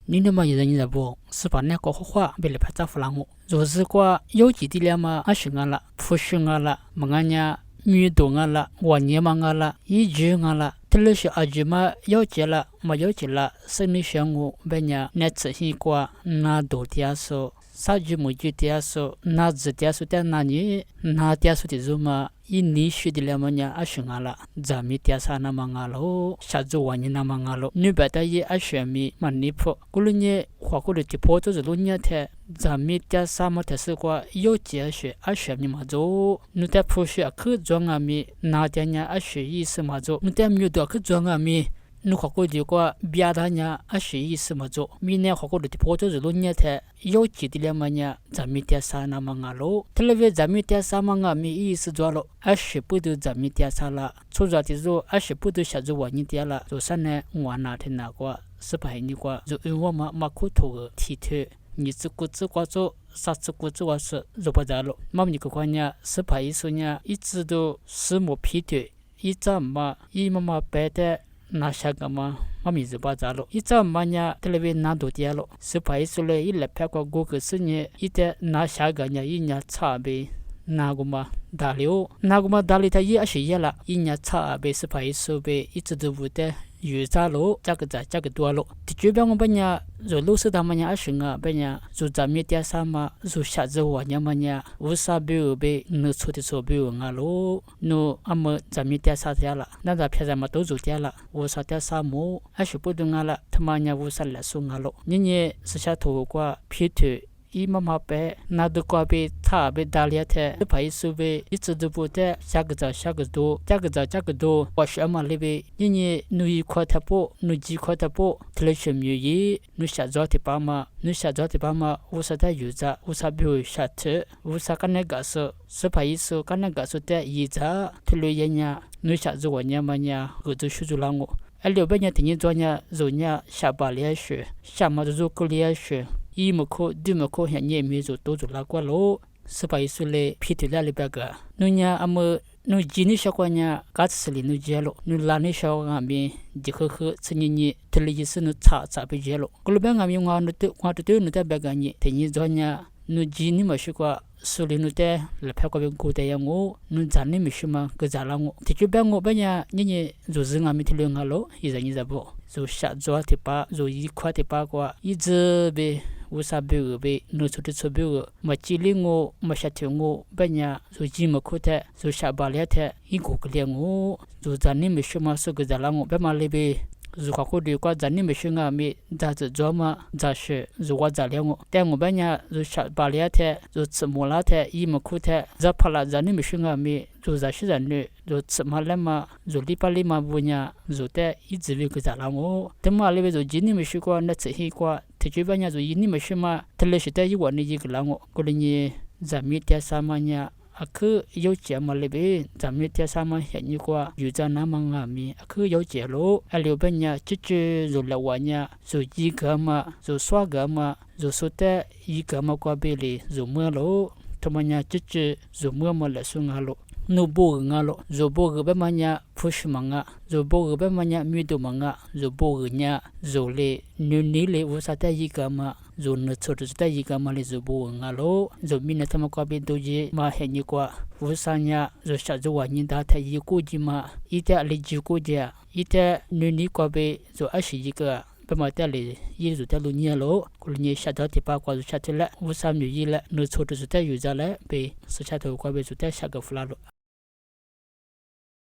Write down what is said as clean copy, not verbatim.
你那么一人一不是把那个话被你拍照弗朗我，若是过有几地了嘛，选了，不选了，么个呢？米多了，我年嘛了，一句了，这里是阿句嘛有结了，没有结了，生理上我别人那自己过那多点数，啥句没句点数，那只点数点那你那点数的肉嘛，一年学的了么呢？选了，咱们点啥那么了，下周我年那么了，你别的也选米嘛你破，过了呢，花过的地破就是路呢的。咱们点啥么的是过有节学选米嘛做，你在破学去装啊米，那点呢学意思嘛做，你在没多去装啊米，你花过的过别的呢学意思嘛做，米呢花过的破就是路呢的有节的了么呢，咱们点啥那么了，特别咱们点啥么米意思做了，学不都咱们点啥了，出着的时候学不都下周我你点了，做啥呢？我那天那个是白你个，就因为嘛苦头的体头。你自顾自过做，啥自顾自过是做不着了。妈咪个关呢，是怕一说呢，一直都是没批对，一早嘛，一妈妈白的拿下个嘛，妈咪做不着了。一早嘛呢，特别拿多点了，是怕一说嘞，一来拍个过个是呢，一的拿下个呢，一年差别。那个嘛打了，那个嘛打了，他也是也了，一年差别是怕一说呗，一直都不得。有咋咯？这个多咯。这边我本呀，就老是他们呀选啊，本呀就咱们点啥嘛，就下子我呀们呀，无啥比如呗，你出的错比如啊咯，侬阿么咱们点啥点了，那咱平常嘛都做点了，无啥点啥么，是不动啊了，他们呀无啥来说啊咯，你是下头过皮头。一妈妈白，那都过被他被打脸的，这排数呗，一直都不得，下个多，这个多，我什么里呗，你一块的不，你几块的不，特别是没有，你下早的爸妈，我啥的有着，我啥比如下头，我啥干那个是，是排数干那个是的，一着，特别人家，你下子我娘嘛娘，我就学住了我，六百年等于做呢，肉呢下巴连学，下么子肉够连学。一么可2么可像你没做都做拉过咯，是把一说嘞皮头那里边个，侬呀阿么侬今年小过呢，嘎子里侬接了，侬拉你小阿面就呵，这你特里意思侬查不接了，过了边阿面我都侬在边个呢，等于做呢，侬今年没学过。所以侬在来拍过边过的呀我，侬咱你没学嘛，个咋了我？这就边我边呀，你就是俺们提了俺咯，一人不，就下桌的把，就一块的把过，一直呗，无啥别个呗，侬出的出别个，没记里我，没下头我，边呀就几么苦的，就下巴了的，一个个连我，就咱你没学嘛，是个咋了我，边嘛里呗。如果过的话，咱你没学啊，没咋子做嘛，咋学？如果咋了我，但我本人就下巴了的，就吃木拉的，一么苦的，咋怕了？咱你没学啊，没就咋学人的，就吃嘛了嘛，就里巴里嘛不呢，就的一直为个咋了我，他妈里边就今年没学过，那吃黑过，他这边呢就一年没学嘛，他那是在一万的一个了我，过了呢，咱们点啥嘛呢？去有节嘛里边，咱们点啥嘛现你过，有在那么阿面，去有节咯，六边呢，这就来玩呢，就一个嘛，就耍个嘛，就说的一个嘛过边里，就么咯，他们呢这就么来说啊咯。no bo nga lo zo bo ga ba manya push manga zo bo ga ba manya mi do manga zo bo ga nya zo le ni le wo sa ta yi ka ma zo na chot ta yi ka ma le zo bo nga lo zo mi na tama ko be do je ma he ni kwa wo sa nya zo sha zo wa ni da ta yi ko ji ma ita le ji ko ja ita ni ko be zo a shi yi ka ba ma ta le yi zo ta lu ni lo ko ni sha da ti pa ko zo sha te la wo sa mi yi la no chot zo ta yu za la be so sha to ko be zo ta sha ga fla lo